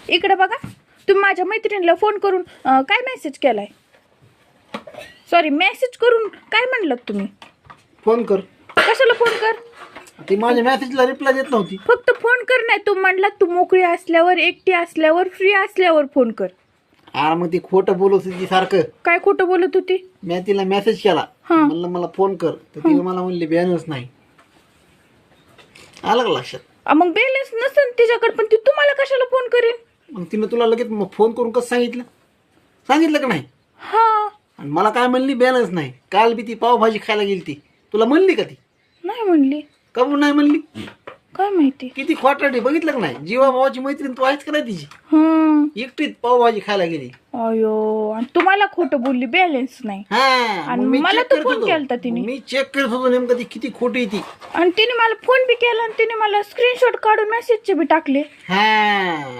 इकडे बघा, तुम्ही माझ्या मैत्रिणीला फोन करून काय मेसेज केलाय? सॉरी, मेसेज करून काय म्हणलं तुम्ही? फोन कर. कशाला फोन कर? ती माझ्या मेसेजला रिप्लाय देत नव्हती. फक्त फोन कर नाही, तू म्हणला तू मोकळी असल्यावर, एकटी असल्यावर, फ्री असल्यावर फोन कर. मग ती खोटं बोलत होती सारखं. काय खोटं बोलत होती? मी तिला मेसेज केला, हा. म्हणलं मला फोन कर, तर ती मला म्हणली बॅलन्स नाही. आलं का लक्षात? मग बॅलन्स नसेल तिच्याकडे, पण ती तुम्हाला कशाला फोन करेन? मग तिनं तुला लगेच मग फोन करून कसं सांगितलं का नाही? हा, आणि मला काय म्हणली बॅलन्स नाही. काल बी ती पावभाजी खायला गेली ती, तुला म्हणली का ती? नाही म्हणली. का म्हणून नाही म्हणली? काय माहिती. किती खोटाटी, बघितलं का नाही? जीवा भावाची मैत्रीण तू आहेच का नाही तिची? एकटीच पावभाजी खायला गेली. अयो, आणि तुम्हाला खोटं बोलली, बॅलन्स नाही. हा, आणि मग मी मला check तो करत फोन होतो. केलता तिने. मी चेक करत होतो नेमकं ती किती खोटी ती. आणि तिने मला फोन बी केला आणि तिने मला स्क्रीनशॉट काढून मेसेजचे बी टाकले. हा